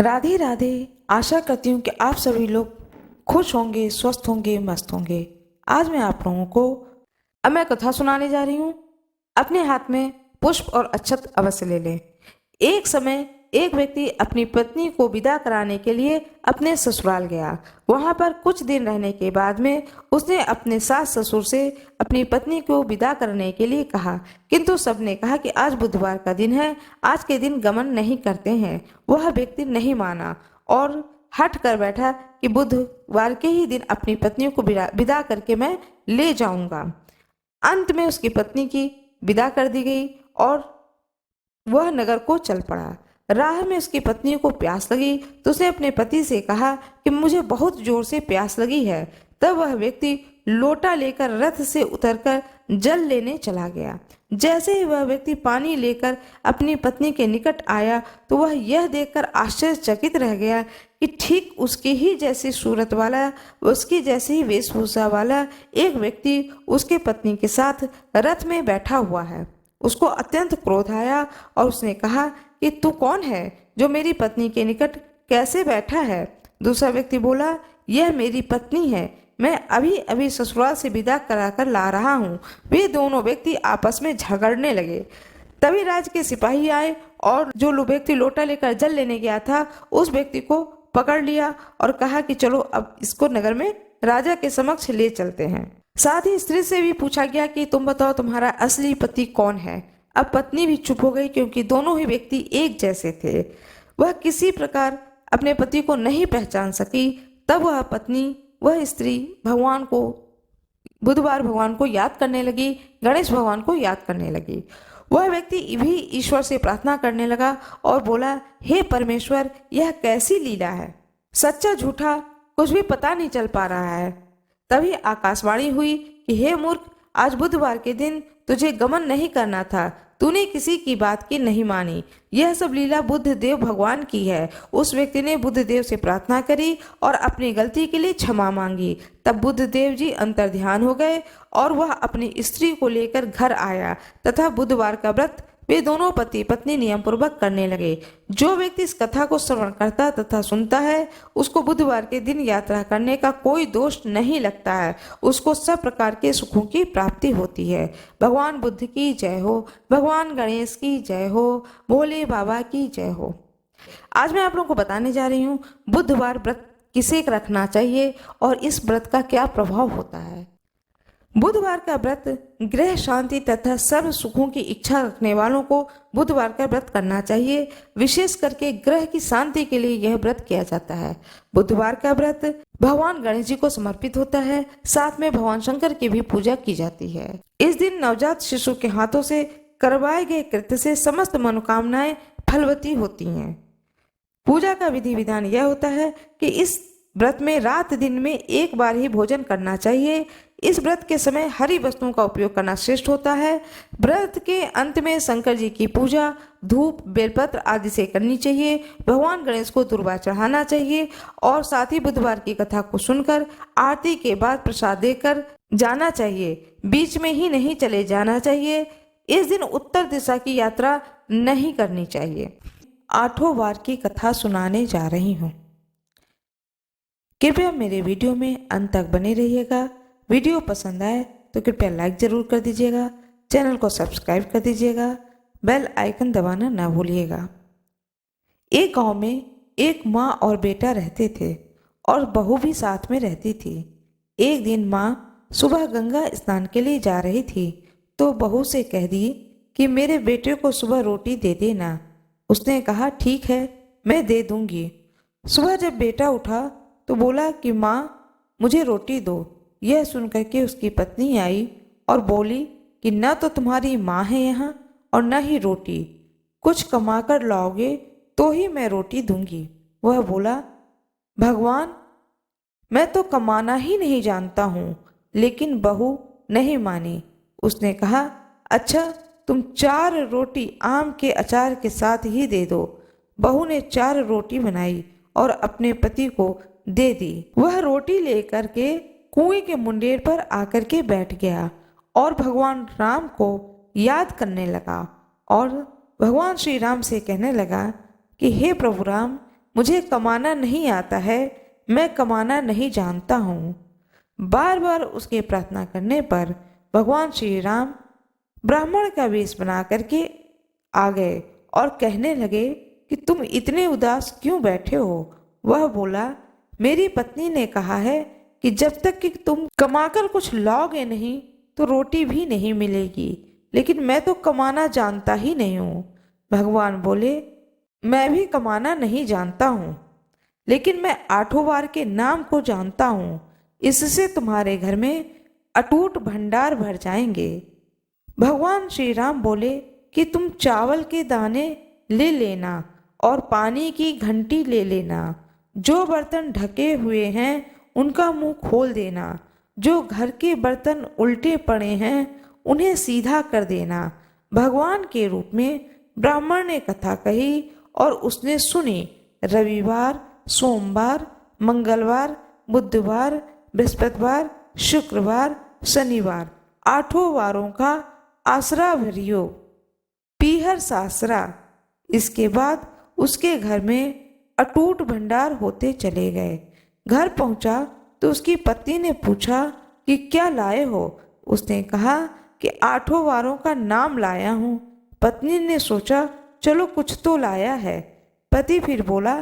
राधे राधे। आशा करती हूँ कि आप सभी लोग खुश होंगे, स्वस्थ होंगे, मस्त होंगे। आज मैं आप लोगों को अब मैं कथा सुनाने जा रही हूँ। अपने हाथ में पुष्प और अक्षत अवश्य ले लें। एक समय एक व्यक्ति अपनी पत्नी को विदा कराने के लिए अपने ससुराल गया। वहां पर कुछ दिन रहने के बाद में उसने अपने सास ससुर से अपनी पत्नी को विदा करने के लिए कहा, किंतु सबने कहा कि आज बुधवार का दिन है, आज के दिन गमन नहीं करते हैं। वह व्यक्ति नहीं माना और हट कर बैठा कि बुधवार के ही दिन अपनी पत्नी को विदा करके मैं ले जाऊंगा। अंत में उसकी पत्नी की विदा कर दी गई और वह नगर को चल पड़ा। राह में उसकी पत्नी को प्यास लगी तो उसने अपने पति से कहा कि मुझे बहुत जोर से प्यास लगी है। तब वह व्यक्ति लोटा लेकर रथ से उतरकर जल लेने चला गया। जैसे ही वह व्यक्ति पानी लेकर अपनी पत्नी के निकट आया तो वह यह देखकर आश्चर्यचकित रह गया कि ठीक उसकी ही जैसी सूरत वाला, उसकी जैसी ही वेशभूषा वाला एक व्यक्ति उसके पत्नी के साथ रथ में बैठा हुआ है। उसको अत्यंत क्रोध आया और उसने कहा कि तू कौन है जो मेरी पत्नी के निकट कैसे बैठा है। दूसरा व्यक्ति बोला, यह मेरी पत्नी है, मैं अभी अभी ससुराल से विदा कराकर ला रहा हूँ। वे दोनों व्यक्ति आपस में झगड़ने लगे। तभी राज के सिपाही आए और जो व्यक्ति लोटा लेकर जल लेने गया था उस व्यक्ति को पकड़ लिया और कहा कि चलो अब इसको नगर में राजा के समक्ष ले चलते हैं। साथ ही स्त्री से भी पूछा गया कि तुम बताओ तुम्हारा असली पति कौन है। अब पत्नी भी चुप हो गई क्योंकि दोनों ही व्यक्ति एक जैसे थे। वह किसी प्रकार अपने पति को नहीं पहचान सकी। तब वह पत्नी, वह स्त्री बुधवार भगवान को याद करने लगी, गणेश भगवान को याद करने लगी। वह व्यक्ति भी ईश्वर से प्रार्थना करने लगा और बोला, हे परमेश्वर, यह कैसी लीला है, सच्चा झूठा कुछ भी पता नहीं चल पा रहा है। तभी आकाशवाणी हुई कि हे मूर्ख, आज बुधवार के दिन तुझे गमन नहीं करना था, तूने किसी की बात की नहीं मानी। यह सब लीला बुद्ध देव भगवान की है। उस व्यक्ति ने बुद्ध देव से प्रार्थना करी और अपनी गलती के लिए क्षमा मांगी। तब बुद्ध देव जी अंतर्ध्यान हो गए और वह अपनी स्त्री को लेकर घर आया तथा बुधवार का व्रत वे दोनों पति पत्नी नियम पूर्वक करने लगे। जो व्यक्ति इस कथा को श्रवण करता तथा सुनता है उसको बुधवार के दिन यात्रा करने का कोई दोष नहीं लगता है। उसको सब प्रकार के सुखों की प्राप्ति होती है। भगवान बुद्ध की जय हो, भगवान गणेश की जय हो, भोले बाबा की जय हो। आज मैं आप लोगों को बताने जा रही हूँ बुधवार व्रत किसे रखना चाहिए और इस व्रत का क्या प्रभाव होता है। बुधवार का व्रत गृह शांति तथा सर्व सुखों की इच्छा रखने वालों को बुधवार का व्रत करना चाहिए। विशेष करके ग्रह की शांति के लिए यह व्रत किया जाता है। बुधवार का व्रत भगवान गणेश जी को समर्पित होता है। साथ में भगवान शंकर की भी पूजा की जाती है। इस दिन नवजात शिशु के हाथों से करवाए गए कृत्य से समस्त मनोकामनाएं फलवती होती हैं। पूजा का विधि विधान यह होता है कि इस व्रत में रात दिन में एक बार ही भोजन करना चाहिए। इस व्रत के समय हरी वस्तुओं का उपयोग करना श्रेष्ठ होता है। व्रत के अंत में शंकर जी की पूजा धूप, बेलपत्र आदि से करनी चाहिए। भगवान गणेश को दुर्वा चढ़ाना चाहिए और साथ ही बुधवार की कथा को सुनकर आरती के बाद प्रसाद देकर जाना चाहिए। बीच में ही नहीं चले जाना चाहिए। इस दिन उत्तर दिशा की यात्रा नहीं करनी चाहिए। 8वें वार की कथा सुनाने जा रही हूँ। कृपया मेरे वीडियो में अंत तक बने रहिएगा। वीडियो पसंद आए तो कृपया लाइक जरूर कर दीजिएगा, चैनल को सब्सक्राइब कर दीजिएगा, बेल आइकन दबाना ना भूलिएगा। एक गांव में एक माँ और बेटा रहते थे और बहू भी साथ में रहती थी। एक दिन माँ सुबह गंगा स्नान के लिए जा रही थी तो बहू से कह दी कि मेरे बेटे को सुबह रोटी दे देना। उसने कहा, ठीक है, मैं दे दूंगी। सुबह जब बेटा उठा तो बोला कि माँ, मुझे रोटी दो। यह सुनकर के उसकी पत्नी आई और बोली कि न तो तुम्हारी माँ है यहाँ और न ही रोटी, कुछ कमा कर लाओगे तो ही मैं रोटी दूंगी। वह बोला, भगवान, मैं तो कमाना ही नहीं जानता हूँ। लेकिन बहू नहीं मानी। उसने कहा, अच्छा, तुम 4 रोटी आम के अचार के साथ ही दे दो। बहू ने 4 रोटी बनाई और अपने पति को दे दी। वह रोटी लेकर के कुएं के मुंडेर पर आकर के बैठ गया और भगवान राम को याद करने लगा और भगवान श्री राम से कहने लगा कि हे प्रभु राम, मुझे कमाना नहीं आता है, मैं कमाना नहीं जानता हूँ। बार बार उसके प्रार्थना करने पर भगवान श्री राम ब्राह्मण का वेश बना करके आ गए और कहने लगे कि तुम इतने उदास क्यों बैठे हो। वह बोला, मेरी पत्नी ने कहा है कि जब तक कि तुम कमाकर कुछ लाओगे नहीं तो रोटी भी नहीं मिलेगी, लेकिन मैं तो कमाना जानता ही नहीं हूँ। भगवान बोले, मैं भी कमाना नहीं जानता हूँ, लेकिन मैं आठों वार के नाम को जानता हूँ, इससे तुम्हारे घर में अटूट भंडार भर जाएंगे। भगवान श्री राम बोले कि तुम चावल के दाने ले लेना और पानी की घंटी ले लेना। जो बर्तन ढके हुए हैं उनका मुंह खोल देना। जो घर के बर्तन उल्टे पड़े हैं उन्हें सीधा कर देना। भगवान के रूप में ब्राह्मण ने कथा कही और उसने सुनी। रविवार, सोमवार, मंगलवार, बुधवार, बृहस्पतिवार, शुक्रवार, शनिवार, आठों वारों का आसरा भरियो, पीहर सासरा। इसके बाद उसके घर में अटूट भंडार होते चले गए। घर पहुंचा तो उसकी पत्नी ने पूछा कि क्या लाए हो। उसने कहा कि आठों वारों का नाम लाया हूँ। पत्नी ने सोचा चलो कुछ तो लाया है। पति फिर बोला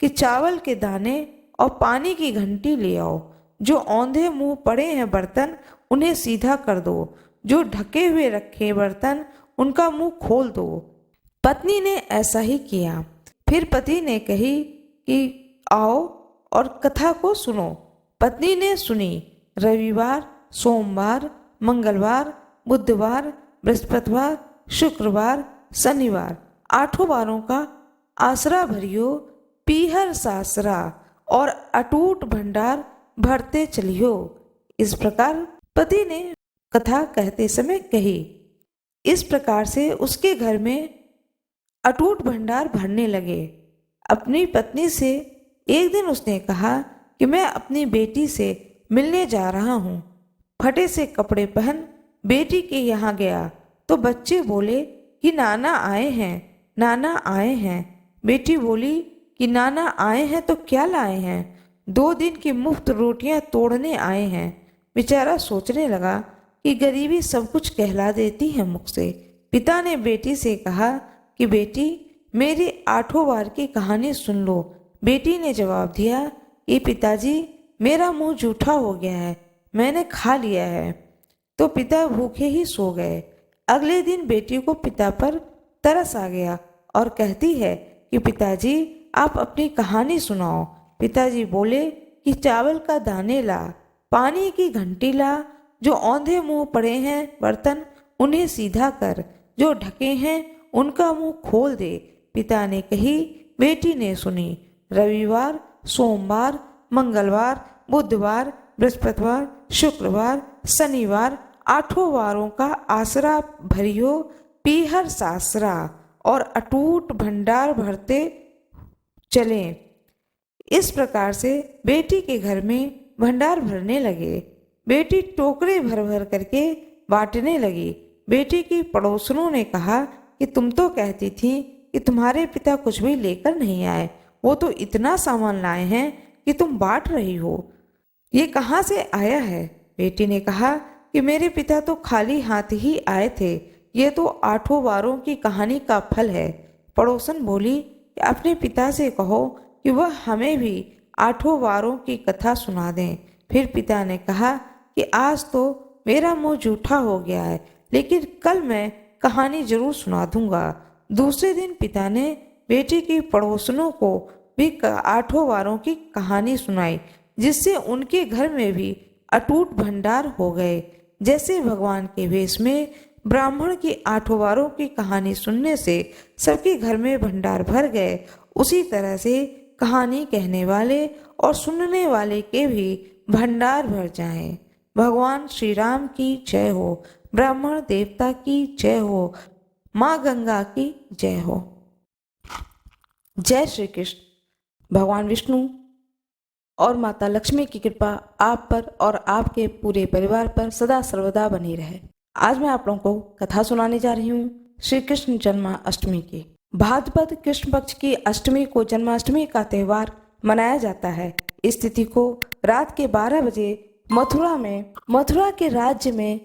कि चावल के दाने और पानी की घंटी ले आओ। जो औंधे मुंह पड़े हैं बर्तन उन्हें सीधा कर दो। जो ढके हुए रखे बर्तन उनका मुंह खोल दो। पत्नी ने ऐसा ही किया। फिर पति ने कही कि आओ और कथा को सुनो। पत्नी ने सुनी। रविवार, सोमवार, मंगलवार, बुधवार, बृहस्पतिवार, शुक्रवार, शनिवार, आठों वारों का आसरा भरियो, पीहर सासरा और अटूट भंडार भरते चलियो। इस प्रकार पति ने कथा कहते समय कही। इस प्रकार से उसके घर में अटूट भंडार भरने लगे। अपनी पत्नी से एक दिन उसने कहा कि मैं अपनी बेटी से मिलने जा रहा हूँ। फटे से कपड़े पहन बेटी के यहाँ गया तो बच्चे बोले कि नाना आए हैं, नाना आए हैं। बेटी बोली कि नाना आए हैं तो क्या लाए हैं। 2 दिन की मुफ्त रोटियां तोड़ने आए हैं। बेचारा सोचने लगा कि गरीबी सब कुछ कहला देती है मुख से। पिता ने बेटी से कहा कि बेटी मेरी आठों वार की कहानी सुन लो। बेटी ने जवाब दिया कि पिताजी मेरा मुंह जूठा हो गया है, मैंने खा लिया है। तो पिता भूखे ही सो गए। अगले दिन बेटी को पिता पर तरस आ गया और कहती है कि पिताजी आप अपनी कहानी सुनाओ। पिताजी बोले कि चावल का दाने ला, पानी की घंटी ला। जो औंधे मुंह पड़े हैं बर्तन उन्हें सीधा कर। जो ढके हैं उनका मुंह खोल दे। पिता ने कही, बेटी ने सुनी। रविवार, सोमवार, मंगलवार, बुधवार, बृहस्पतिवार, शुक्रवार, शनिवार, आठों वारों का आसरा भरियो, पीहर सासरा और अटूट भंडार भरते चले। इस प्रकार से बेटी के घर में भंडार भरने लगे। बेटी टोकरे भर भर करके बांटने लगी। बेटी की पड़ोसनों ने कहा कि तुम तो कहती थी कि तुम्हारे पिता कुछ भी लेकर नहीं आए, वो तो इतना सामान लाए हैं कि तुम बांट रही हो। ये कहाँ से आया है। बेटी ने कहा कि मेरे पिता तो खाली हाथ ही आए थे, ये तो आठों वारों की कहानी का फल है। पड़ोसन बोली कि अपने पिता से कहो कि वह हमें भी आठों वारों की कथा सुना दें। फिर पिता ने कहा कि आज तो मेरा मुंह जूठा हो गया है, लेकिन कल मैं कहानी जरूर सुना दूंगा। दूसरे दिन पिता ने बेटी की पड़ोसनों को भी आठों वारों की कहानी सुनाई, जिससे उनके घर में भी अटूट भंडार हो गए। जैसे भगवान के वेश में ब्राह्मण की आठों वारों की कहानी सुनने से सबके घर में भंडार भर गए, उसी तरह से कहानी कहने वाले और सुनने वाले के भी भंडार भर जाएं। भगवान श्री राम की जय हो। ब्राह्मण देवता की जय हो। माँ गंगा की जय हो। जय श्री कृष्ण। भगवान विष्णु और माता लक्ष्मी की कृपा आप पर और आपके पूरे परिवार पर सदा सर्वदा बनी रहे। आज मैं आप लोगों को कथा सुनाने जा रही हूँ श्री कृष्ण जन्माष्टमी की। भाद्रपद कृष्ण पक्ष की अष्टमी को जन्माष्टमी का त्योहार मनाया जाता है। इस तिथि को रात के 12 बजे मथुरा के राज्य में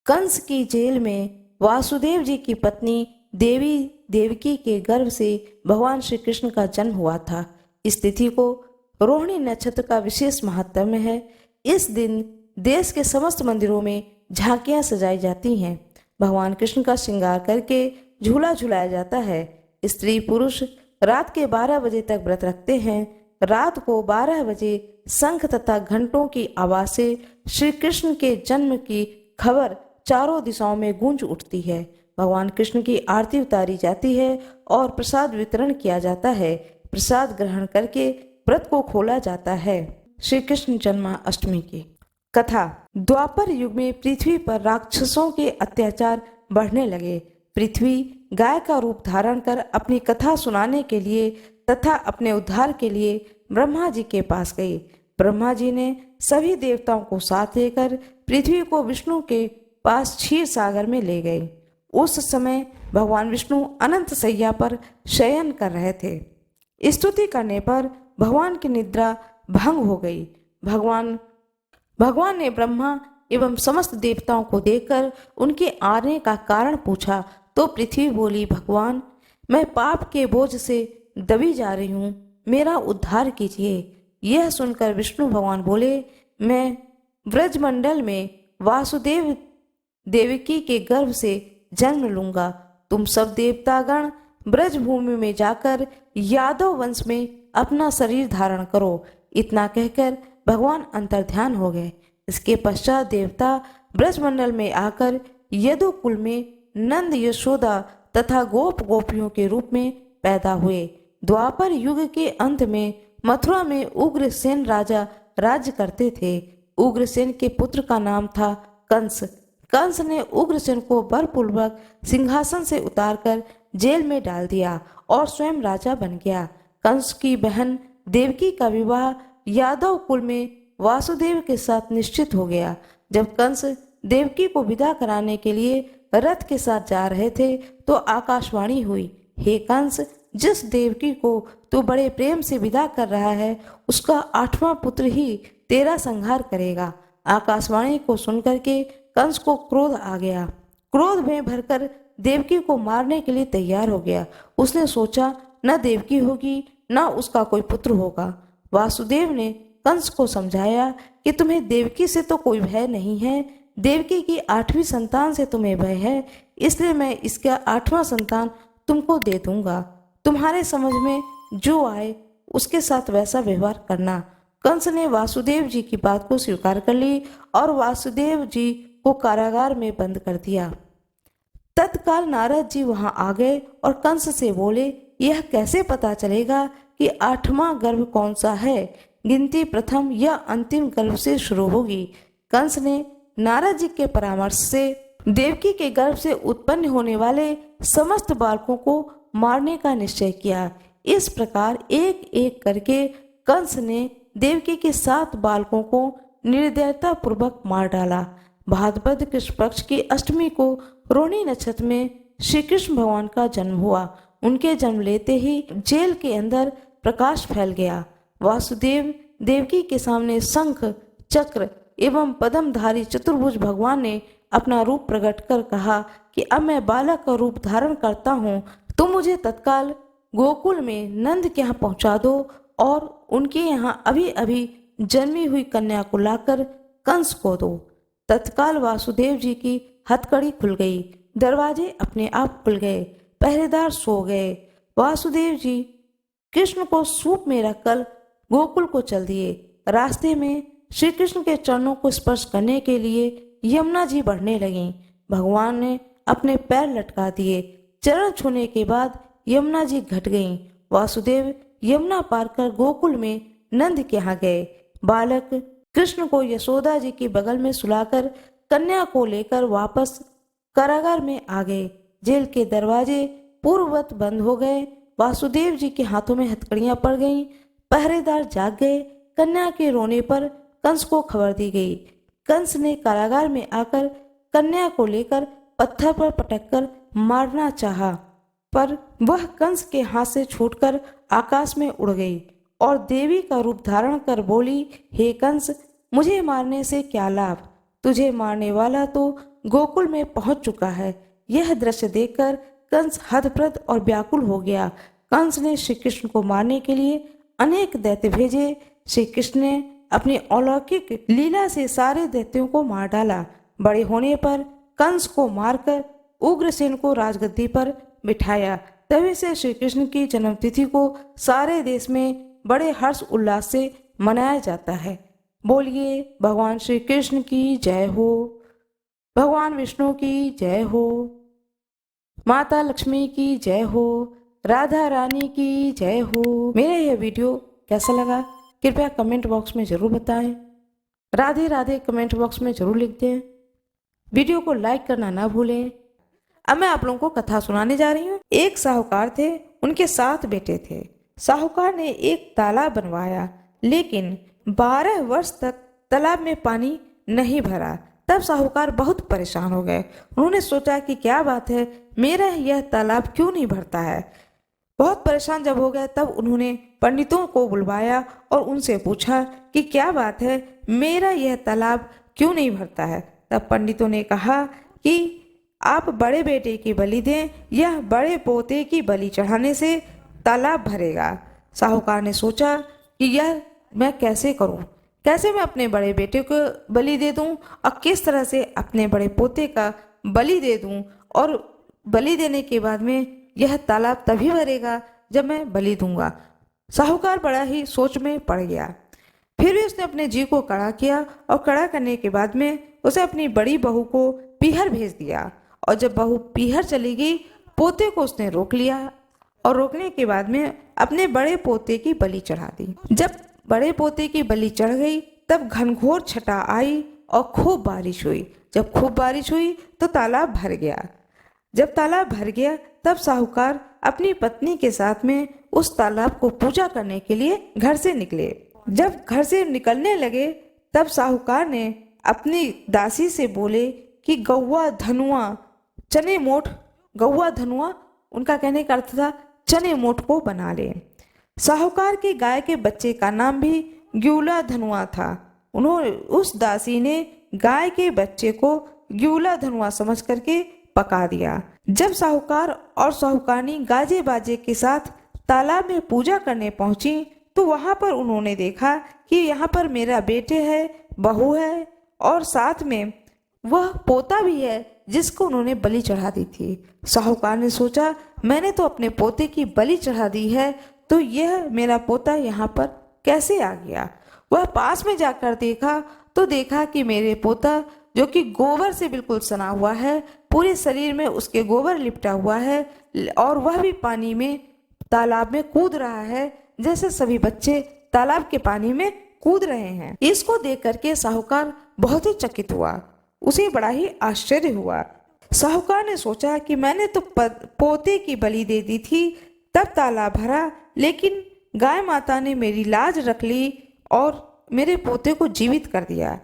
कंस की जेल में वासुदेव जी की पत्नी देवी देवकी के गर्भ से भगवान श्री कृष्ण का जन्म हुआ था। इस तिथि को रोहिणी नक्षत्र का विशेष महत्व है। इस दिन देश के समस्त मंदिरों में झांकियां सजाई जाती हैं। भगवान कृष्ण का श्रृंगार करके झूला झुलाया जाता है। स्त्री पुरुष रात के 12 बजे तक व्रत रखते हैं। रात को 12 बजे शंख तथा घंटों की आवाज से श्री कृष्ण के जन्म की खबर चारों दिशाओं में गूंज उठती है। भगवान कृष्ण की आरती उतारी जाती है और प्रसाद वितरण किया जाता है। प्रसाद ग्रहण करके व्रत को खोला जाता है। श्री कृष्ण जन्माष्टमी की कथा। द्वापर युग में पृथ्वी पर राक्षसों के अत्याचार बढ़ने लगे। पृथ्वी गाय का रूप धारण कर अपनी कथा सुनाने के लिए तथा अपने उद्धार के लिए ब्रह्मा जी के पास गई। ब्रह्मा जी ने सभी देवताओं को साथ लेकर पृथ्वी को विष्णु के पास क्षीर सागर में ले गए। उस समय भगवान विष्णु अनंत शैया पर शयन कर रहे थे। स्तुति करने पर भगवान की निद्रा भंग हो गई। भगवान ने ब्रह्मा एवं समस्त देवताओं को देखकर उनके आने का कारण पूछा तो पृथ्वी बोली, भगवान, मैं पाप के बोझ से दबी जा रही हूँ, मेरा उद्धार कीजिए। यह सुनकर विष्णु भगवान बोले, मैं ब्रजमंडल में वासुदेव देवकी के गर्भ से जन्म लूंगा। तुम सब देवतागण ब्रजभूमि में जाकर यादव वंश में अपना शरीर धारण करो। इतना कहकर भगवान अंतर्ध्यान हो गए। इसके पश्चात देवता ब्रजमंडल में आकर यदुकुल में नंद यशोदा तथा गोप गोपियों के रूप में पैदा हुए। द्वापर युग के अंत में मथुरा में उग्रसेन राजा राज्य करते थे। उग्रसेन के पुत्र का नाम था कंस। कंस ने उग्रसेन को बलपूर्वक सिंहासन से उतारकर जेल में डाल दिया और स्वयं राजा बन गया। कंस की बहन देवकी का विवाह यादव कुल में वासुदेव के साथ निश्चित हो गया। जब कंस देवकी को विदा कराने के लिए रथ के साथ जा रहे थे तो आकाशवाणी हुई, हे कंस, जिस देवकी को तू बड़े प्रेम से विदा कर रहा है उसका 8वां पुत्र ही तेरा संहार करेगा। आकाशवाणी को सुनकर के कंस को क्रोध आ गया। क्रोध में भरकर देवकी को मारने के लिए तैयार हो गया। उसने सोचा, न देवकी होगी न उसका कोई पुत्र होगा। वासुदेव ने कंस को समझाया कि तुम्हें देवकी से तो कोई भय नहीं है, देवकी की 8वीं संतान से तुम्हें भय है, इसलिए मैं इसका 8वां संतान तुमको दे दूंगा। तुम्हारे समझ में जो आए उसके साथ वैसा व्यवहार करना। कंस ने वासुदेव जी की बात को स्वीकार कर ली और वासुदेव जी को कारागार में बंद कर दिया। तत्काल नारद जी वहां आ गए और कंस से बोले, यह कैसे पता चलेगा कि 8वां गर्भ कौन सा है? गिनती प्रथम या अंतिम गर्भ से शुरू होगी। कंस ने नारद जी के परामर्श से देवकी के गर्भ से उत्पन्न होने वाले समस्त बालकों को मारने का निश्चय किया। इस प्रकार एक एक करके कंस ने देवकी के 7 बालकों को निर्दयता पूर्वक मार डाला। भाद्रपद कृष्ण पक्ष की अष्टमी को रोहिणी नक्षत्र में श्री कृष्ण भगवान का जन्म हुआ। उनके जन्म लेते ही जेल के अंदर प्रकाश फैल गया। वासुदेव देवकी के सामने शंख, चक्र एवं पद्मधारी चतुर्भुज भगवान ने अपना रूप प्रकट कर कहा कि अब मैं बालक का रूप धारण करता हूँ, तुम मुझे तत्काल गोकुल में नंद के यहाँ पहुँचा दो और उनके यहाँ अभी अभी जन्मी हुई कन्या को लाकर कंस को दो। तत्काल वासुदेव जी की हथकड़ी खुल गई, दरवाजे अपने आप खुल गए, पहरेदार सो गए। वासुदेव जी कृष्ण को सूप में रखकर गोकुल को चल दिए। रास्ते में श्री कृष्ण के चरणों को स्पर्श करने के लिए यमुना जी बढ़ने लगीं। भगवान ने अपने पैर लटका दिए। चरण छूने के बाद यमुना जी घट गईं। वासुदेव यमुना पार कर गोकुल में नंद के यहाँ गए। बालक कृष्ण को यशोदा जी के बगल में सुलाकर कन्या को लेकर वापस कारागार में आ गए। जेल के दरवाजे पूर्ववत बंद हो गए। वासुदेव जी के हाथों में हथकड़ियां पड़ गईं। पहरेदार जाग गए। कन्या के रोने पर कंस को खबर दी गई। कंस ने कारागार में आकर कन्या को लेकर पत्थर पर पटककर मारना चाहा। पर वह कंस के हाथ से छूटकर आकाश में उड़ गई और देवी का रूप धारण कर बोली, हे कंस, मुझे मारने से क्या लाभ? तुझे मारने वाला तो गोकुल में पहुंच चुका है। यह दृश्य देखकर कंस हतप्रभ और व्याकुल हो गया। कंस ने श्री कृष्ण को मारने के लिए अनेक दैत्य भेजे। श्री कृष्ण ने अपनी अलौकिक लीला से सारे दैत्यों को मार डाला। बड़े होने पर कंस को मारकर उग्रसेन को राजगद्दी पर बिठाया। तभी से श्री कृष्ण की जन्मतिथि को सारे देश में बड़े हर्ष उल्लास से मनाया जाता है। बोलिए भगवान श्री कृष्ण की जय हो, भगवान विष्णु की जय हो, माता लक्ष्मी की जय हो, राधा रानी की जय हो। मेरा यह वीडियो कैसा लगा कृपया कमेंट बॉक्स में जरूर बताएं। राधे राधे कमेंट बॉक्स में जरूर लिख दें। वीडियो को लाइक करना ना भूलें। अब मैं आप लोगों को कथा सुनाने जा रही हूँ। एक साहूकार थे, उनके 7 बेटे थे। साहूकार ने एक तालाब बनवाया, लेकिन 12 वर्ष तक तालाब में पानी नहीं भरा। तब साहूकार बहुत परेशान हो गए। उन्होंने सोचा कि क्या बात है, मेरा यह तालाब क्यों नहीं भरता है। बहुत परेशान जब हो गए तब उन्होंने पंडितों को बुलवाया और उनसे पूछा कि क्या बात है, मेरा यह तालाब क्यों नहीं भरता है। तब पंडितों ने कहा कि आप बड़े बेटे की बलि दें, यह बड़े पोते की बलि चढ़ाने से तालाब भरेगा। साहूकार ने सोचा कि यह मैं कैसे करूं, कैसे मैं अपने बड़े बेटे को बलि दे दूं और किस तरह से अपने बड़े पोते का बलि दे दूं, और बलि देने के बाद में यह तालाब तभी भरेगा जब मैं बलि दूंगा। साहूकार बड़ा ही सोच में पड़ गया। फिर भी उसने अपने जी को कड़ा किया और कड़ा करने के बाद में उसे अपनी बड़ी बहू को पीहर भेज दिया। और जब बहू पीहर चली गई, पोते को उसने रोक लिया और रोकने के बाद में अपने बड़े पोते की बलि चढ़ा दी। जब बड़े पोते की बलि चढ़ गई तब घनघोर छटा आई और खूब बारिश हुई। जब खूब बारिश हुई तो तालाब भर गया। जब तालाब भर गया तब साहूकार अपनी पत्नी के साथ में उस तालाब को पूजा करने के लिए घर से निकले। जब घर से निकलने लगे तब साहूकार ने अपनी दासी से बोले कि गौवा धनुआ चने मोट, गौवा धनुआ उनका कहने का अर्थ था चने मोट को बना ले। साहूकार की गाय के बच्चे का नाम भी ग्यूला धनुआ था। उन्होंने उस दासी ने गाय के बच्चे को ग्यूला धनुआ समझ करके पका दिया। जब साहूकार और साहूकारनी गाजे बाजे के साथ तालाब में पूजा करने पहुंची तो वहां पर उन्होंने देखा कि यहाँ पर मेरा बेटे है, बहू है और साथ में वह पोता भी है जिसको उन्होंने बलि चढ़ा दी थी। साहूकार ने सोचा, मैंने तो अपने पोते की बलि चढ़ा दी है, तो यह मेरा पोता यहाँ पर कैसे आ गया। वह पास में जाकर देखा तो देखा कि मेरे पोता जो कि गोबर से बिल्कुल सना हुआ है, पूरे शरीर में उसके गोबर लिपटा हुआ है और वह भी पानी में तालाब में कूद रहा है जैसे सभी बच्चे तालाब के पानी में कूद रहे हैं। इसको देख करके साहूकार बहुत ही चकित हुआ, उसे बड़ा ही आश्चर्य हुआ। साहूकार ने सोचा कि मैंने तो पोते की बलि दे दी थी तब तालाब भरा, लेकिन गाय माता ने मेरी लाज रख ली और मेरे पोते को जीवित कर दिया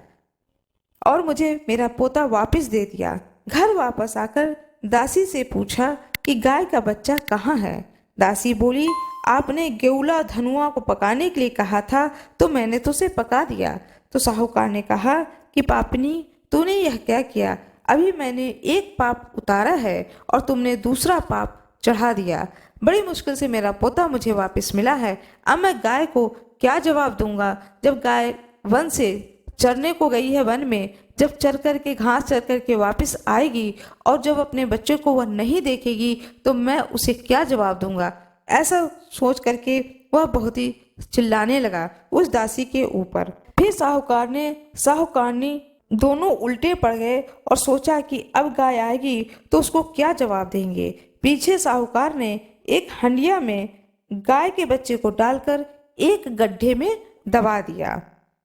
और मुझे मेरा पोता वापस दे दिया। घर वापस आकर दासी से पूछा कि गाय का बच्चा कहाँ है। दासी बोली, आपने गेउला धनुआ को पकाने के लिए कहा था तो मैंने तो उसे पका दिया। तो साहूकार ने कहा कि पापनी, तूने यह क्या किया? अभी मैंने एक पाप उतारा है और तुमने दूसरा पाप चढ़ा दिया। बड़ी मुश्किल से मेरा पोता मुझे वापस मिला है। अब मैं गाय को क्या जवाब दूंगा? जब गाय वन से चरने को गई है, वन में जब चर करके घास चर करके वापस आएगी और जब अपने बच्चे को वह नहीं देखेगी तो मैं उसे क्या जवाब दूंगा। ऐसा सोच करके वह बहुत ही चिल्लाने लगा उस दासी के ऊपर। फिर साहूकार ने साहूकारनी दोनों उल्टे पड़ गए और सोचा कि अब गाय आएगी तो उसको क्या जवाब देंगे। पीछे साहूकार ने एक हंडिया में गाय के बच्चे को डालकर एक गड्ढे में दबा दिया।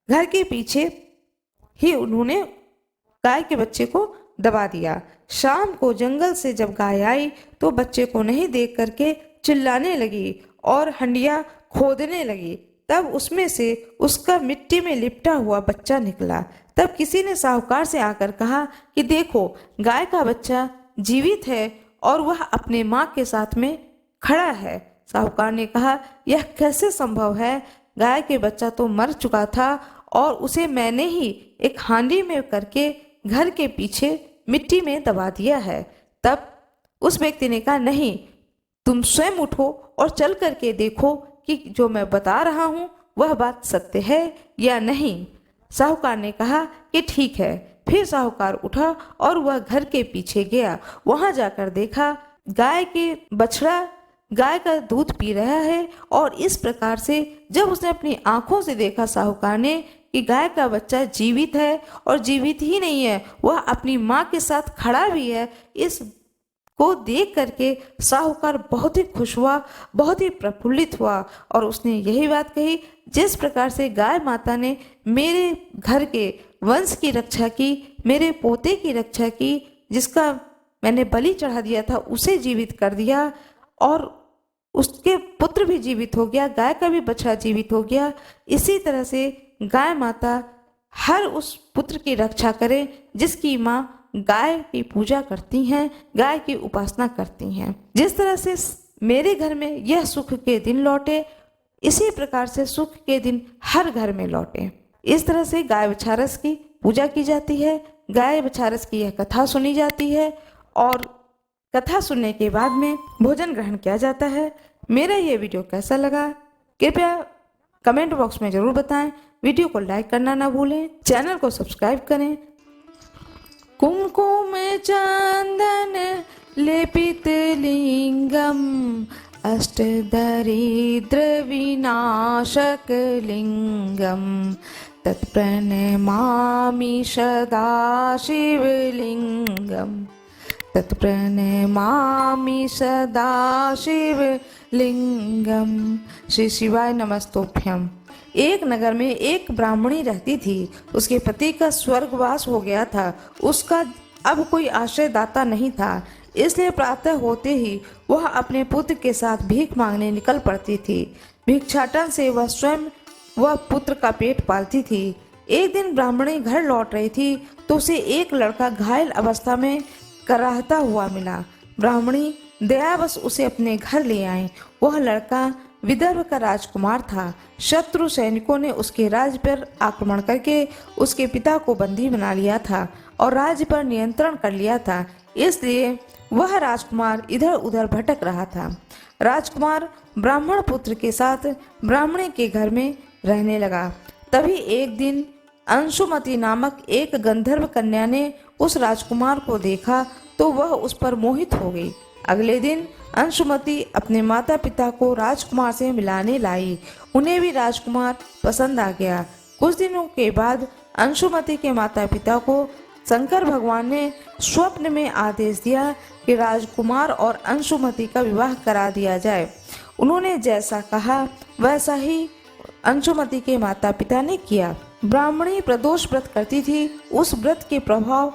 घर के पीछे ही उन्होंने गाय के बच्चे को दबा दिया। शाम को जंगल से जब गाय आई तो बच्चे को नहीं देख करके चिल्लाने लगी और हंडिया खोदने लगी। तब उसमें से उसका मिट्टी में लिपटा हुआ बच्चा निकला। तब किसी ने साहूकार से आकर कहा कि देखो, गाय का बच्चा जीवित है और वह अपने माँ के साथ में खड़ा है। साहूकार ने कहा, यह कैसे संभव है? गाय के बच्चा तो मर चुका था और उसे मैंने ही एक हांडी में करके घर के पीछे मिट्टी में दबा दिया है। तब उस व्यक्ति ने कहा, नहीं, तुम स्वयं उठो और चल करके देखो कि जो मैं बता रहा हूँ वह बात सत्य है या नहीं। साहूकार ने कहा कि ठीक है। फिर साहूकार उठा और वह घर के पीछे गया। वहां जाकर देखा गाय के बछड़ा गाय का दूध पी रहा है, और इस प्रकार से जब उसने अपनी आंखों से देखा साहूकार ने कि गाय का बच्चा जीवित है, और जीवित ही नहीं है, वह अपनी माँ के साथ खड़ा भी है, इस को देख करके साहूकार बहुत ही खुश हुआ, बहुत ही प्रफुल्लित हुआ, और उसने यही बात कही, जिस प्रकार से गाय माता ने मेरे घर के वंश की रक्षा की, मेरे पोते की रक्षा की, जिसका मैंने बलि चढ़ा दिया था उसे जीवित कर दिया, और उसके पुत्र भी जीवित हो गया, गाय का भी बछड़ा जीवित हो गया। इसी तरह से गाय माता हर उस पुत्र की रक्षा करे जिसकी माँ गाय की पूजा करती हैं, गाय की उपासना करती हैं। जिस तरह से मेरे घर में यह सुख के दिन लौटे, इसी प्रकार से सुख के दिन हर घर में लौटे। इस तरह से गाय बछारस की पूजा की जाती है, गाय बछारस की यह कथा सुनी जाती है, और कथा सुनने के बाद में भोजन ग्रहण किया जाता है। मेरा ये वीडियो कैसा लगा कृपया कमेंट बॉक्स में जरूर बताएं। वीडियो को लाइक करना ना भूलें, चैनल को सब्सक्राइब करें। कुमकुम चंदन लेपित लिंगम अष्टदरिद्र विनाशक लिंगम तत्प्रणमामि सदा शिवलिंगम तत्प्रणमामि सदा शिवलिंगम। श्री शिवाय नमस्तोभ्यम। एक नगर में एक ब्राह्मणी रहती थी। उसके पति का स्वर्गवास हो गया था। उसका अब कोई आश्रयदाता नहीं था, इसलिए प्रातः होते ही वह अपने पुत्र के साथ भीख मांगने निकल पड़ती थी। भिक्षाटन से वह स्वयं वह पुत्र का पेट पालती थी। एक दिन ब्राह्मणी घर लौट रही थी तो उसे एक लड़का घायल अवस्था में कराहता हुआ मिला। ब्राह्मणी दयावश उसे अपने घर ले आई। वह लड़का विदर्भ का राजकुमार था। शत्रु सैनिकों ने उसके राज्य पर आक्रमण करके उसके पिता को बंदी बना लिया था और राज्य पर नियंत्रण कर लिया था, इसलिए वह राजकुमार इधर उधर भटक रहा था। राजकुमार ब्राह्मण पुत्र के साथ ब्राह्मणी के घर में रहने लगा। तभी एक दिन अंशुमति नामक एक गंधर्व कन्या ने उस राजकुमार को देखा तो वह उस पर मोहित हो गई। अगले दिन अंशुमति अपने माता पिता को राजकुमार से मिलाने लाई। उन्हें भी राजकुमार पसंद आ गया। कुछ दिनों के बाद अंशुमति के माता पिता को शंकर भगवान ने स्वप्न में आदेश दिया कि राजकुमार और अंशुमति का विवाह करा दिया जाए। उन्होंने जैसा कहा वैसा ही अंशुमति के माता पिता ने किया। ब्राह्मणी प्रदोष व्रत करती थी। उस व्रत के प्रभाव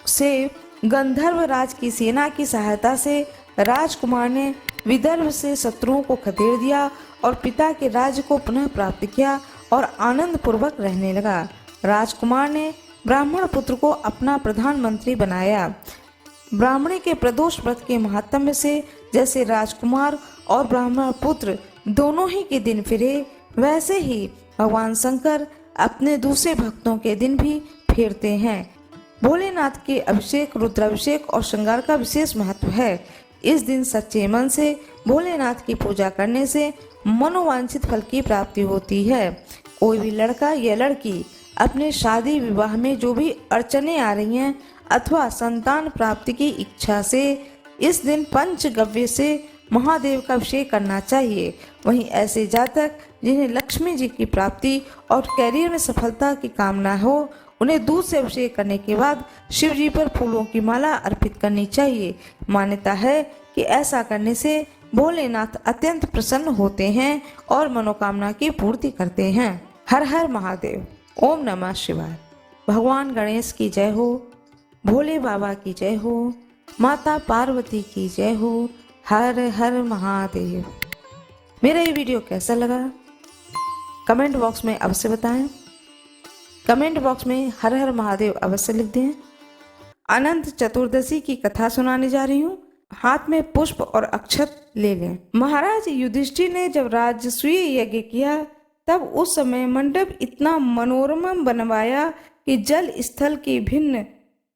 से गंधर्व राज की सेना की सहायता से राजकुमार ने विदर्भ से शत्रुओं को खदेड़ दिया और पिता के राज्य को पुनः प्राप्त किया और आनंद पूर्वक रहने लगा। राजकुमार ने ब्राह्मण पुत्र को अपना प्रधानमंत्री बनाया। ब्राह्मणी के प्रदोष व्रत के महात्म्य से जैसे राजकुमार और ब्राह्मण पुत्र दोनों ही के दिन फिरे, वैसे ही भगवान शंकर अपने दूसरे भक्तों के दिन भी फेरते हैं। भोलेनाथ के अभिषेक, रुद्राभिषेक और श्रृंगार का विशेष महत्व है। इस दिन सच्चे मन से भोलेनाथ की पूजा करने से मनोवांछित फल की प्राप्ति होती है। कोई भी लड़का या लड़की अपने शादी विवाह में जो भी अड़चने आ रही हैं अथवा संतान प्राप्ति की इच्छा से इस दिन पंचगव्य से महादेव का अभिषेक करना चाहिए। वहीं ऐसे जातक जिन्हें लक्ष्मी जी की प्राप्ति और कैरियर में सफलता की कामना हो, उन्हें दूध से अभिषेक करने के बाद शिव जी पर फूलों की माला अर्पित करनी चाहिए। मान्यता है कि ऐसा करने से भोलेनाथ अत्यंत प्रसन्न होते हैं और मनोकामना की पूर्ति करते हैं। हर हर महादेव। ओम नमः शिवाय। भगवान गणेश की जय हो, भोले बाबा की जय हो, माता पार्वती की जय हो। हर हर महादेव। मेरा ये वीडियो कैसा लगा कमेंट बॉक्स में अवश्य बताएं। कमेंट बॉक्स में हर हर महादेव अवश्य लिख दें। अनंत चतुर्दशी की कथा सुनाने जा रही हूँ। हाथ में पुष्प और अक्षत ले लें। महाराज युधिष्ठिर ने जब राजसूय यज्ञ किया तब उस समय मंडप इतना मनोरम बनवाया कि जल स्थल की भिन्न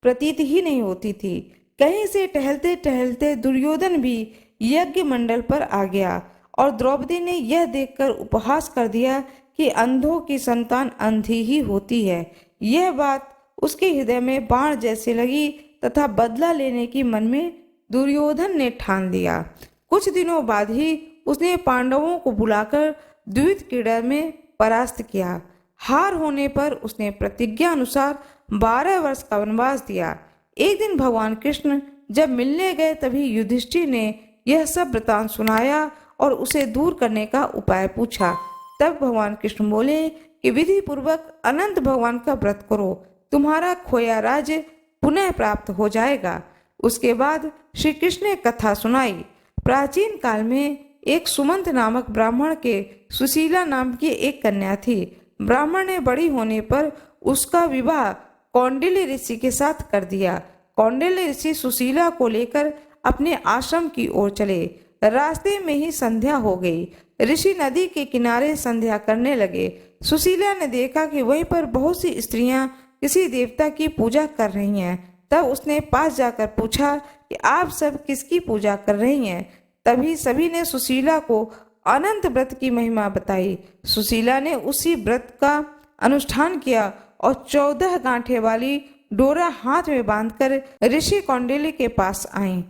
प्रतीत ही नहीं होती थी। कहीं से टहलते टहलते दुर्योधन भी यज्ञ मंडल पर आ गया और द्रौपदी ने यह देखकर उपहास कर दिया कि अंधों की संतान अंधी ही होती है। यह बात उसके हृदय में बाण जैसे लगी तथा बदला लेने की मन में दुर्योधन ने ठान लिया। कुछ दिनों बाद ही उसने पांडवों को बुलाकर द्वित क्रीड़ा में परास्त किया। हार होने पर उसने प्रतिज्ञा अनुसार 12 वर्ष का वनवास दिया। एक दिन भगवान कृष्ण जब मिलने गए तभी युधिष्ठिर ने यह सब वृतांत सुनाया और उसे दूर करने का उपाय पूछा। तब भगवान कृष्ण बोले कि विधि पूर्वक अनंत भगवान का व्रत करो, तुम्हारा खोया राज्य पुनः प्राप्त हो जाएगा। उसके बाद श्री कृष्ण ने कथा सुनाई। प्राचीन काल में एक सुमंत नामक ब्राह्मण के सुशीला नाम की एक कन्या थी। ब्राह्मण ने बड़ी होने पर उसका विवाह कौंडिल्य ऋषि के साथ कर दिया। कौंडिल्य ऋषि सुशीला को लेकर अपने आश्रम की ओर चले। रास्ते में ही संध्या हो गई। ऋषि नदी के किनारे संध्या करने लगे। सुशीला ने देखा कि वहीं पर बहुत सी स्त्रियां किसी देवता की पूजा कर रही हैं। तब उसने पास जाकर पूछा कि आप सब किसकी पूजा कर रही हैं। तभी सभी ने सुशीला को अनंत व्रत की महिमा बताई। सुशीला ने उसी व्रत का अनुष्ठान किया और 14 गांठे वाली डोरा हाथ में बांधकर ऋषि कौंडिल्य के पास आई।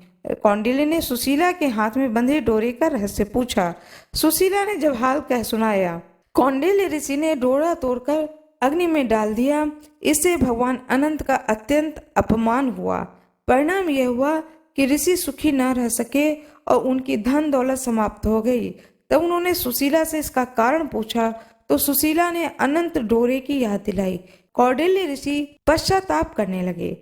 कौंडिल्य ने सुशीला के हाथ में बंधे डोरे का रहस्य पूछा। सुशीला ने जब हाल कह सुनाया, कौंडिल्य ऋषि ने डोरा तोड़कर अग्नि में डाल दिया। इससे भगवान अनंत का अत्यंत अपमान हुआ। परिणाम यह हुआ कि ऋषि सुखी न रह सके और उनकी धन दौलत समाप्त हो गई। तब उन्होंने सुशीला से इसका कारण पूछा तो सुशीला ने अनंत डोरे की याद दिलाई। कौंडिल्य ऋषि पश्चाताप करने लगे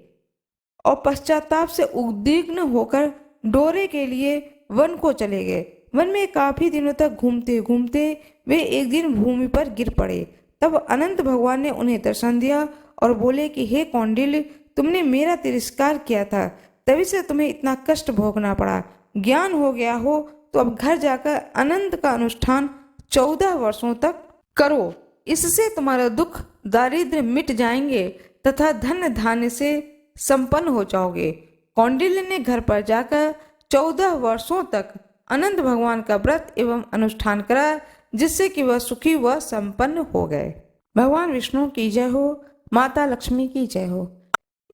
और पश्चाताप से उद्विग्न होकर डोरे के लिए वन को चले गए। वन में काफी दिनों तक घूमते घूमते वे एक दिन भूमि पर गिर पड़े। तब अनंत भगवान ने उन्हें दर्शन दिया और बोले कि हे कौंडिल्य, तुमने मेरा तिरस्कार किया था, तभी से तुम्हें इतना कष्ट भोगना पड़ा। ज्ञान हो गया हो तो अब घर जाकर अनंत का अनुष्ठान 14 वर्षों तक करो। इससे तुम्हारा दुख दारिद्र्य मिट जाएंगे तथा धन धान्य से संपन्न हो जाओगे। कौंडिल्य ने घर पर जाकर 14 वर्षों तक अनंत भगवान का व्रत एवं अनुष्ठान करा, जिससे कि वह सुखी व संपन्न हो गए। भगवान विष्णु की जय हो, माता लक्ष्मी की जय हो।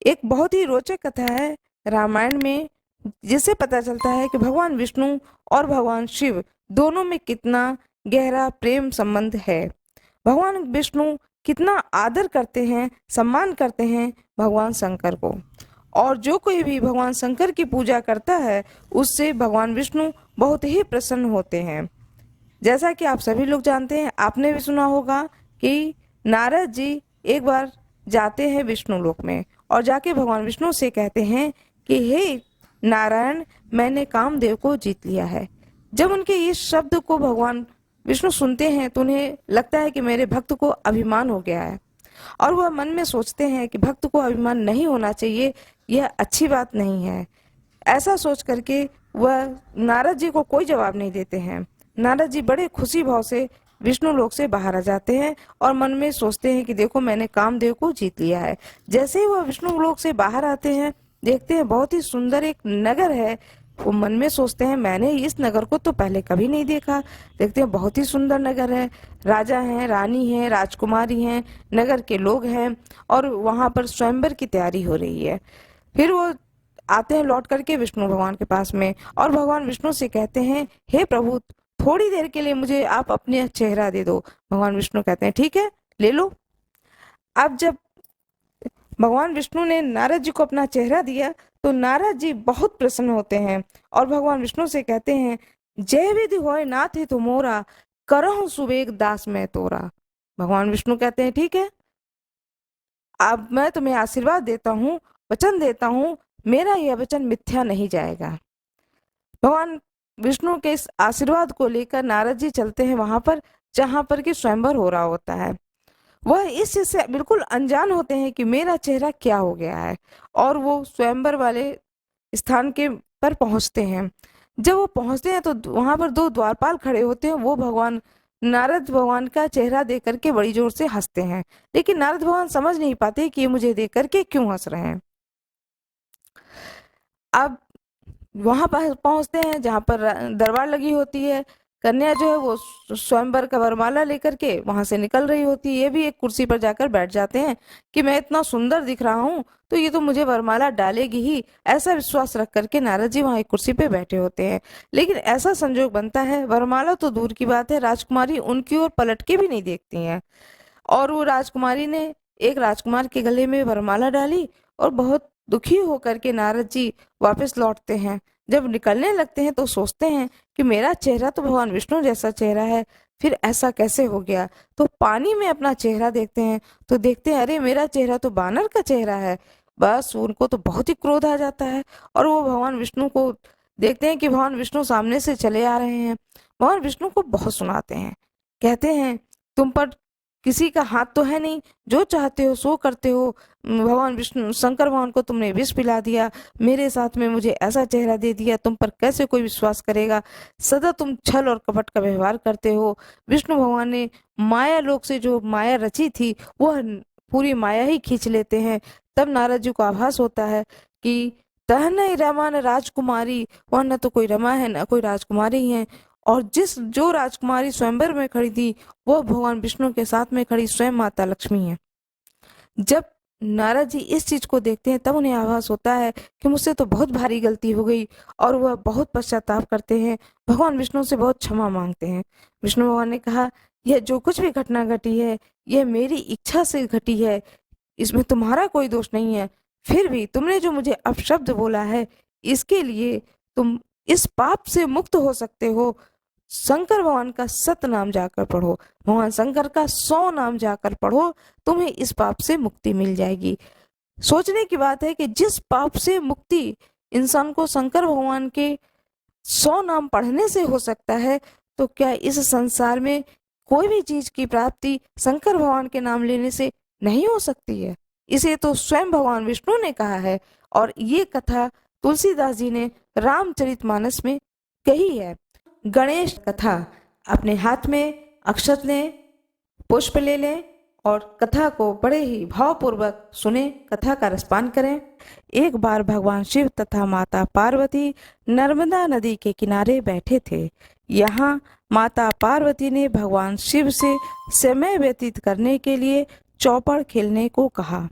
एक बहुत ही रोचक कथा है रामायण में, जिससे पता चलता है कि भगवान विष्णु और भगवान शिव दोनों में कितना गहरा प्रेम संबंध है। भगवान विष्णु कितना आदर करते हैं, सम्मान करते हैं भगवान शंकर को, और जो कोई भी भगवान शंकर की पूजा करता है उससे भगवान विष्णु बहुत ही प्रसन्न होते हैं। जैसा कि आप सभी लोग जानते हैं, आपने भी सुना होगा कि नारद जी एक बार जाते हैं विष्णु लोक में और जाके भगवान विष्णु से कहते हैं कि हे नारायण, मैंने कामदेव को जीत लिया है। जब उनके इस शब्द को भगवान विष्णु सुनते हैं तो उन्हें लगता है कि मेरे भक्त को अभिमान हो गया है, और वह मन में सोचते हैं कि भक्त को अभिमान नहीं होना चाहिए, यह अच्छी बात नहीं है। ऐसा सोच करके वह नारद जी को कोई जवाब नहीं देते हैं। नारद जी बड़े खुशी भाव से विष्णु लोक से बाहर आ जाते हैं और मन में सोचते हैं कि देखो मैंने कामदेव को जीत लिया है। जैसे ही वह विष्णु लोक से बाहर आते हैं, देखते हैं बहुत ही सुंदर एक नगर है। वो मन में सोचते हैं मैंने इस नगर को तो पहले कभी नहीं देखा। देखते हैं बहुत ही सुंदर नगर है, राजा हैं, रानी हैं, राजकुमारी हैं, नगर के लोग हैं और वहां पर स्वयंवर की तैयारी हो रही है। फिर वो आते हैं लौट करके विष्णु भगवान के पास में और भगवान विष्णु से कहते हैं हे प्रभु, थोड़ी देर के लिए मुझे आप अपने चेहरा दे दो। भगवान विष्णु कहते हैं ठीक है, ले लो। अब जब भगवान विष्णु ने नारद जी को अपना चेहरा दिया तो नारद जी बहुत प्रसन्न होते हैं और भगवान विष्णु से कहते हैं जय विधि होय नाथ ही तुमोरा, करहु सुवेग दास मैं तोरा। भगवान विष्णु कहते हैं ठीक है, अब मैं तुम्हें आशीर्वाद देता हूँ, वचन देता हूँ, मेरा यह वचन मिथ्या नहीं जाएगा। भगवान विष्णु के इस आशीर्वाद को लेकर नारद जी चलते हैं वहां पर जहां पर कि स्वयंवर हो रहा होता है। वह इस चीज से बिल्कुल अनजान होते हैं कि मेरा चेहरा क्या हो गया है, और वो स्वयंवर वाले स्थान के पर पहुंचते हैं। जब वो पहुंचते हैं तो वहां पर दो द्वारपाल खड़े होते हैं। वो भगवान नारद भगवान का चेहरा देख करके बड़ी जोर से हंसते हैं, लेकिन नारद भगवान समझ नहीं पाते कि ये मुझे देख करके क्यों हंस रहे हैं। अब वहां पर पहुंचते हैं जहां पर दरबार लगी होती है। कन्या जो है वो स्वयंवर का वरमाला लेकर के वहां से निकल रही होती है। ये भी एक कुर्सी पर जाकर बैठ जाते हैं कि मैं इतना सुंदर दिख रहा हूँ तो ये तो मुझे वरमाला डालेगी ही, ऐसा विश्वास रख करके नारद जी वहां एक कुर्सी पे बैठे होते हैं। लेकिन ऐसा संजोग बनता है, वरमाला तो दूर की बात है, राजकुमारी उनकी ओर पलट के भी नहीं देखती हैं। और वो राजकुमारी ने एक राजकुमार के गले में वरमाला डाली और बहुत दुखी होकर के नारद जी वापस लौटते हैं। जब निकलने लगते हैं तो सोचते हैं कि मेरा चेहरा तो भगवान विष्णु जैसा चेहरा है, फिर ऐसा कैसे हो गया। तो पानी में अपना चेहरा देखते हैं तो देखते हैं अरे मेरा चेहरा तो बानर का चेहरा है। बस उनको तो बहुत ही क्रोध आ जाता है और वो भगवान विष्णु को देखते हैं कि भगवान विष्णु सामने से चले आ रहे हैं। भगवान विष्णु को बहुत सुनाते हैं, कहते हैं तुम पर किसी का हाथ तो है नहीं, जो चाहते हो सो करते हो। भगवान विष्णु शंकर भगवान को तुमने विष पिला दिया, मेरे साथ में मुझे ऐसा चेहरा दे दिया, तुम पर कैसे कोई विश्वास करेगा। सदा तुम छल और कपट का व्यवहार करते हो। विष्णु भगवान ने माया लोक से जो माया रची थी वह पूरी माया ही खींच लेते हैं। तब नारद जी को आभास होता है कि तह नहीं रमा न राजकुमारी, वह न तो कोई रमा है न कोई राजकुमारी है। और जो राजकुमारी स्वयंवर में खड़ी थी वो भगवान विष्णु के साथ में खड़ी स्वयं माता लक्ष्मी है। जब नारद जी इस चीज को देखते हैं तब उन्हें आभास होता है कि मुझसे तो बहुत भारी गलती हो गई और वह बहुत पश्चाताप करते हैं। भगवान विष्णु से बहुत क्षमा मांगते हैं। विष्णु भगवान ने कहा यह जो कुछ भी घटना घटी है यह मेरी इच्छा से घटी है, इसमें तुम्हारा कोई दोष नहीं है। फिर भी तुमने जो मुझे अपशब्द बोला है इसके लिए तुम इस पाप से मुक्त हो सकते हो। शंकर भगवान का सत नाम जाकर पढ़ो, भगवान शंकर का 100 नाम जाकर पढ़ो, तुम्हें इस पाप से मुक्ति मिल जाएगी। सोचने की बात है कि जिस पाप से मुक्ति इंसान को शंकर भगवान के 100 नाम पढ़ने से हो सकता है, तो क्या इस संसार में कोई भी चीज की प्राप्ति शंकर भगवान के नाम लेने से नहीं हो सकती है। इसे तो स्वयं भगवान विष्णु ने कहा है और ये कथा तुलसीदास जी ने रामचरितमानस में कही है। गणेश कथा अपने हाथ में अक्षत लें, पुष्प ले लें और कथा को बड़े ही भावपूर्वक सुने, कथा का रसपान करें। एक बार भगवान शिव तथा माता पार्वती नर्मदा नदी के किनारे बैठे थे। यहाँ माता पार्वती ने भगवान शिव से समय व्यतीत करने के लिए चौपड़ खेलने को कहा।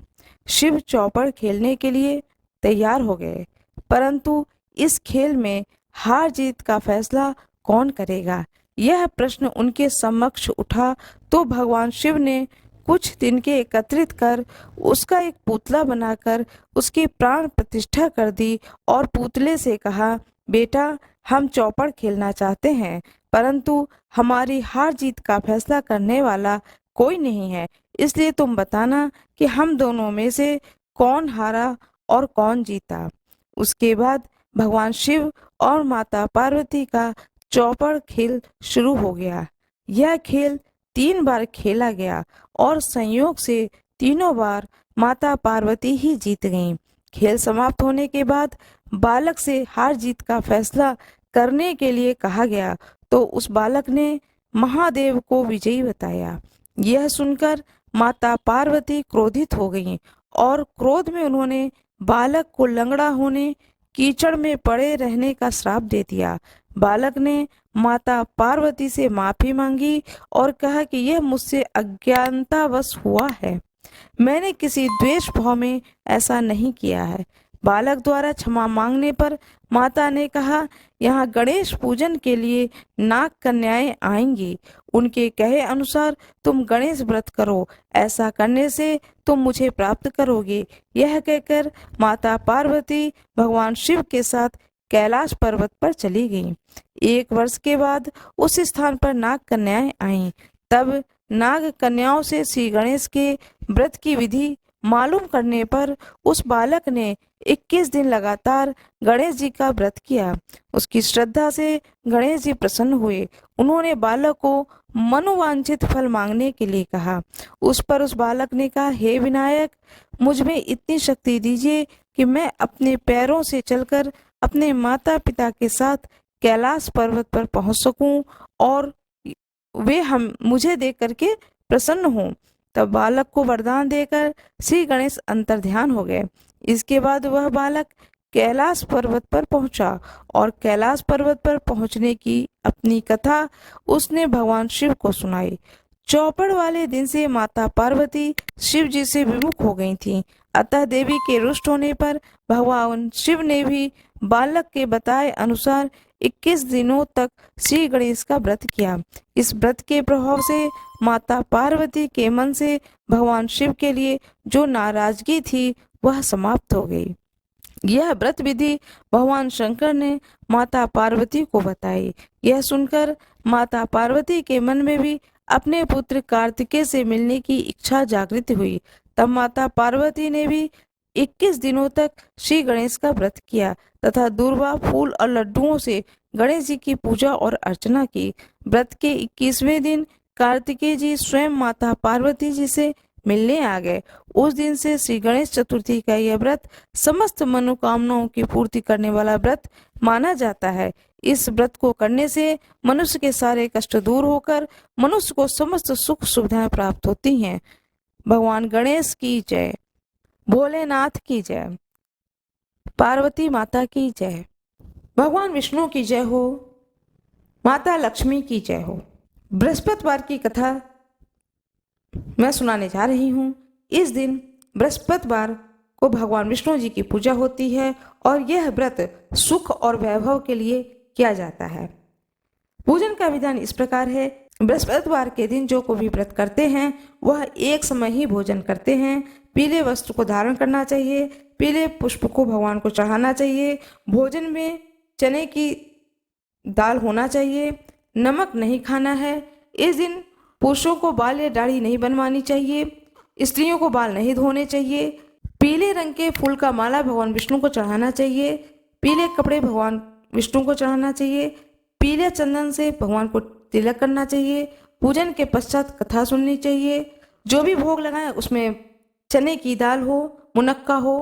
शिव चौपड़ खेलने के लिए तैयार हो गए, परंतु इस खेल में हार जीत का फैसला कौन करेगा, यह प्रश्न उनके समक्ष उठा तो भगवान शिव ने कुछ दिन के एकत्रित कर उसका एक पुतला बनाकर उसकी प्राण प्रतिष्ठा कर दी और पुतले से कहा, बेटा हम चौपड़ खेलना चाहते हैं, परंतु हमारी हार जीत का फैसला करने वाला कोई नहीं है, इसलिए तुम बताना कि हम दोनों में से कौन हारा और कौन जीता। उसके बाद भगवान शिव और माता पार्वती का चौपड़ खेल शुरू हो गया। यह खेल 3 बार खेला गया और संयोग से तीनों बार माता पार्वती ही जीत गईं। खेल समाप्त होने के बाद बालक से हार जीत का फैसला करने के लिए कहा गया तो उस बालक ने महादेव को विजयी बताया। यह सुनकर माता पार्वती क्रोधित हो गईं और क्रोध में उन्होंने बालक को लंगड़ा होने, कीचड़ में पड़े रहने का श्राप दे दिया। बालक ने माता पार्वती से माफी मांगी और कहा कि यह मुझसे अज्ञानतावश हुआ है, मैंने किसी द्वेष भाव में ऐसा नहीं किया है। बालक द्वारा क्षमा मांगने पर माता ने कहा, यहाँ गणेश पूजन के लिए नाग कन्याएं आएंगी, उनके कहे अनुसार तुम गणेश व्रत करो, ऐसा करने से तुम मुझे प्राप्त करोगे। यह कहकर माता पार्वती भगवान शिव के साथ कैलाश पर्वत पर चली गईं। 1 वर्ष के बाद उस स्थान पर नाग कन्याएं आईं। तब नाग कन्याओं से श्री गणेश के व्रत की विधि मालूम करने पर उस बालक ने 21 दिन लगातार गणेश जी का व्रत किया। उसकी श्रद्धा से गणेश जी प्रसन्न हुए। उन्होंने बालक को मनोवांछित फल मांगने के लिए कहा। उस पर उस बालक ने कहा, हे विनायक, मुझ में इतनी शक्ति दीजिए कि मैं अपने पैरों से चलकर अपने माता पिता के साथ कैलाश पर्वत पर पहुंच सकूं और वे हम मुझे देख करके प्रसन्न हों। तब बालक को वरदान देकर श्री गणेश अंतर्ध्यान हो गए। इसके बाद वह बालक कैलाश पर्वत पर पहुंचा और कैलाश पर्वत पर पहुंचने की अपनी कथा उसने भगवान शिव को सुनाई। चौपड़ वाले दिन से माता पार्वती शिव जी से विमुख हो गई थीं। अतः देवी के रुष्ट होने पर भगवान शिव ने भी बालक के बताए अनुसार 21 दिनों तक श्री गणेश का व्रत किया। इस व्रत के प्रभाव से माता पार्वती के मन से भगवान शिव के लिए जो नाराजगी थी वह समाप्त हो गई। यह व्रत विधि भगवान शंकर ने माता पार्वती को बताई। यह सुनकर माता पार्वती के मन में भी अपने पुत्र कार्तिकेय से मिलने की इच्छा जागृत हुई। तब माता पार्वती ने भी 21 दिनों तक श्री गणेश का व्रत किया तथा दूर्वा फूल और लड्डुओं से गणेश जी की पूजा और अर्चना की। व्रत के 21वें दिन कार्तिकेय जी स्वयं माता पार्वती जी से मिलने आ गए। उस दिन से श्री गणेश चतुर्थी का यह व्रत समस्त मनोकामनाओं की पूर्ति करने वाला व्रत माना जाता है। इस व्रत को करने से मनुष्य के सारे कष्ट दूर होकर मनुष्य को समस्त सुख सुविधाएं प्राप्त होती हैं। भगवान गणेश की जय, भोलेनाथ की जय, पार्वती माता की जय, भगवान विष्णु की जय हो, माता लक्ष्मी की जय हो। बृहस्पतिवार की कथा मैं सुनाने जा रही हूँ। इस दिन बृहस्पतिवार को भगवान विष्णु जी की पूजा होती है और यह व्रत सुख और वैभव के लिए किया जाता है। पूजन का विधान इस प्रकार है। बृहस्पतिवार के दिन जो कोई भी व्रत करते हैं वह एक समय ही भोजन करते हैं। पीले वस्त्र को धारण करना चाहिए, पीले पुष्प को भगवान को चढ़ाना चाहिए, भोजन में चने की दाल होना चाहिए, नमक नहीं खाना है। इस दिन पुरुषों को बाल या दाढ़ी नहीं बनवानी चाहिए, स्त्रियों को बाल नहीं धोने चाहिए। पीले रंग के फूल का माला भगवान विष्णु को चढ़ाना चाहिए, पीले कपड़े भगवान विष्णु को चढ़ाना चाहिए, पीले चंदन से भगवान को तिलक करना चाहिए। पूजन के पश्चात कथा सुननी चाहिए। जो भी भोग लगाए उसमें चने की दाल हो, मुनक्का हो,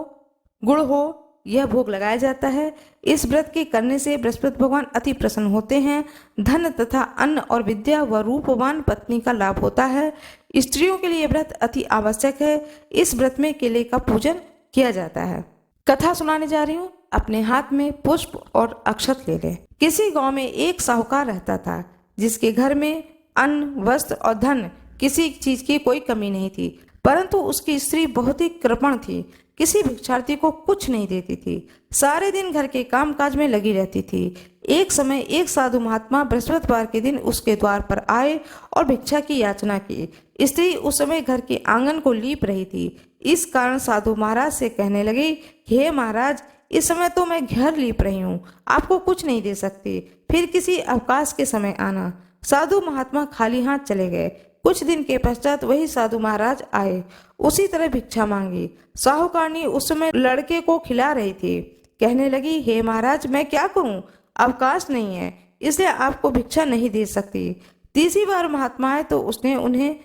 गुड़ हो, यह भोग लगाया जाता है। इस व्रत के करने से बृहस्पति भगवान अति प्रसन्न होते हैं। धन तथा अन्न और विद्या व रूपवान पत्नी का लाभ होता है। स्त्रियों के लिए व्रत अति आवश्यक है। इस व्रत में केले का पूजन किया जाता है। कथा सुनाने जा रही हूँ। अपने हाथ में पुष्प और अक्षत ले लें। किसी गांव में एक साहूकार रहता था जिसके घर में अन्न, वस्त्र और धन किसी चीज की कोई कमी नहीं थी, परंतु उसकी स्त्री बहुत ही कृपण थी। किसी भिक्षार्थी को कुछ नहीं देती थी, सारे दिन घर के कामकाज में लगी रहती थी। एक समय एक साधु महात्मा बृहस्पतिवार के दिन उसके द्वार पर आए और भिक्षा की याचना की। स्त्री उस समय घर के आंगन को लीप रही थी। इस कारण साधु महाराज से कहने लगी, हे महाराज, इस समय तो मैं घर लीप रही हूँ, आपको कुछ नहीं दे सकती, फिर किसी अवकाश के समय आना। साधु महात्मा खाली हाथ चले गए। कुछ दिन के पश्चात वही साधु महाराज आए, उसी तरह भिक्षा मांगी। साहूकारनी उस समय लड़के को खिला रही थी। कहने लगी, हे महाराज, मैं क्या करूं, अवकाश नहीं है, इसलिए आपको भिक्षा नहीं दे सकती। तीसरी बार महात्मा आए तो उसने उन्हें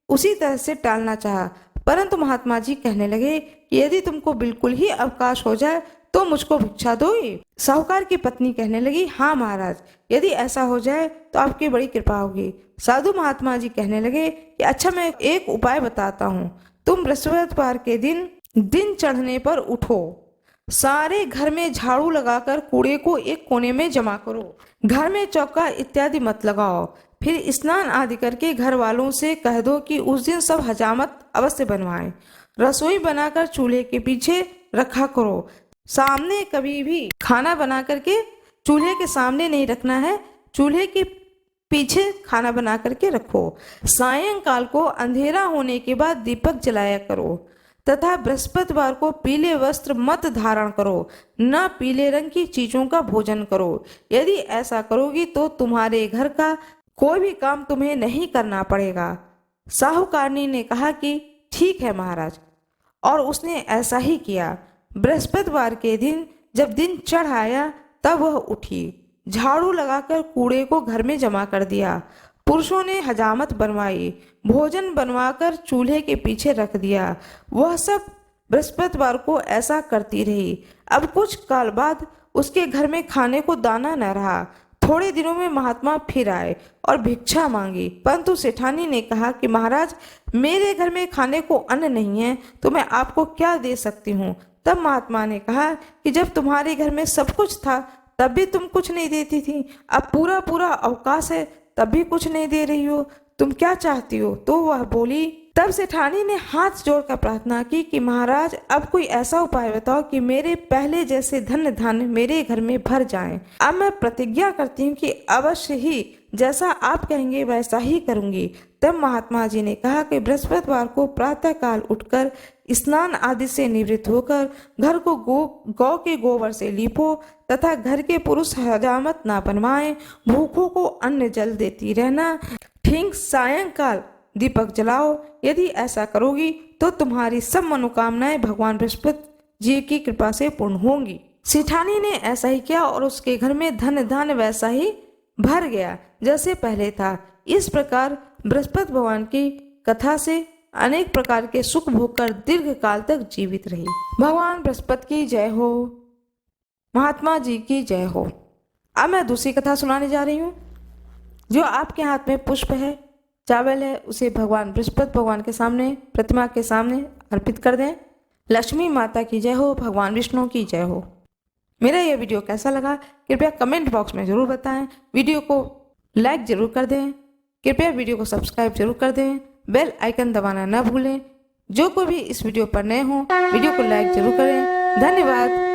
उसी तरह से टालना चाहा, परंतु महात्मा जी कहने लगे कि यदि तुमको बिल्कुल ही अवकाश हो जाए तो मुझको भिक्षा दोगी। साहूकार की पत्नी कहने लगी, हाँ महाराज, यदि ऐसा हो जाए तो आपकी बड़ी कृपा होगी। साधु महात्मा जी कहने लगे कि अच्छा, मैं एक उपाय बताता हूँ। तुम बृहस्पतिवार के दिन चढ़ने पर उठो, सारे घर में झाड़ू लगाकर कूड़े को एक कोने में जमा करो, घर में चौका इत्यादि मत लगाओ। फिर स्नान आदि करके घर वालों से कह दो कि उस दिन सब हजामत अवश्य बनवाएं। रसोई बनाकर चूल्हे के पीछे रखा करो। सामने कभी भी खाना बना करके चूल्हे के सामने नहीं रखना है, चूल्हे के पीछे खाना बना करके रखो। सायंकाल को अंधेरा होने के बाद दीपक जलाया करो तथा बृहस्पतिवार को पीले वस्त्र मत धारण करो, न पीले रंग की चीजों का भोजन करो। यदि ऐसा करोगी तो तुम्हारे घर का कोई भी काम तुम्हें नहीं करना पड़ेगा। साहूकारनी ने कहा कि ठीक है महाराज, और उसने ऐसा ही किया। बृहस्पतिवार के दिन जब दिन चढ़ आया तब वह उठी, झाड़ू लगाकर कूड़े को घर में जमा कर दिया। पुरुषों ने हजामत बनवाई, भोजन बनवाकर चूल्हे के पीछे रख दिया। वह सब बृहस्पतिवार को ऐसा करती रही। अब कुछ काल बाद उसके घर में खाने को दाना न रहा। थोड़े दिनों में महात्मा फिर आए और भिक्षा मांगी, परंतु सेठानी ने कहा कि महाराज, मेरे घर में खाने को अन्न नहीं है, तो मैं आपको क्या दे सकती हूँ। तब महात्मा ने कहा कि जब तुम्हारे घर में सब कुछ था तब भी तुम कुछ नहीं देती थी, अब पूरा पूरा अवकाश है तब भी कुछ नहीं दे रही हो, तुम क्या चाहती हो। तो वह बोली। तब सेठानी ने हाथ जोड़कर प्रार्थना की कि महाराज, अब कोई ऐसा उपाय बताओ कि मेरे पहले जैसे धन धन मेरे घर में भर जाएं। अब मैं प्रतिज्ञा करती हूँ कि अवश्य ही जैसा आप कहेंगे वैसा ही करूंगी। तब महात्मा जी ने कहा कि बृहस्पतिवार को प्रातः काल उठकर स्नान आदि से निवृत्त होकर घर को गौ के गोबर से लीपो तथा घर के पुरुष हजामत ना बनवाएं, भूखों को अन्न जल देती रहना, ठीक सायंकाल दीपक जलाओ। यदि ऐसा करोगी तो तुम्हारी सब मनोकामनाएं भगवान बृहस्पति जी की कृपा से पूर्ण होंगी। सेठानी ने ऐसा ही किया और उसके घर में धन धन वैसा ही भर गया जैसे पहले था। इस प्रकार बृहस्पति भगवान की कथा से अनेक प्रकार के सुख भोगकर दीर्घ काल तक जीवित रही। भगवान बृहस्पति की जय हो, महात्मा जी की जय हो। अब मैं दूसरी कथा सुनाने जा रही हूँ। जो आपके हाथ में पुष्प है, चावल है, उसे भगवान बृहस्पति भगवान के सामने, प्रतिमा के सामने अर्पित कर दें। लक्ष्मी माता की जय हो, भगवान विष्णु की जय हो। मेरा यह वीडियो कैसा लगा कृपया कमेंट बॉक्स में जरूर बताएं। वीडियो को लाइक जरूर कर दें। कृपया वीडियो को सब्सक्राइब जरूर कर दें। बेल आइकन दबाना न भूलें। जो कोई भी इस वीडियो पर नए हों वीडियो को लाइक जरूर करें। धन्यवाद।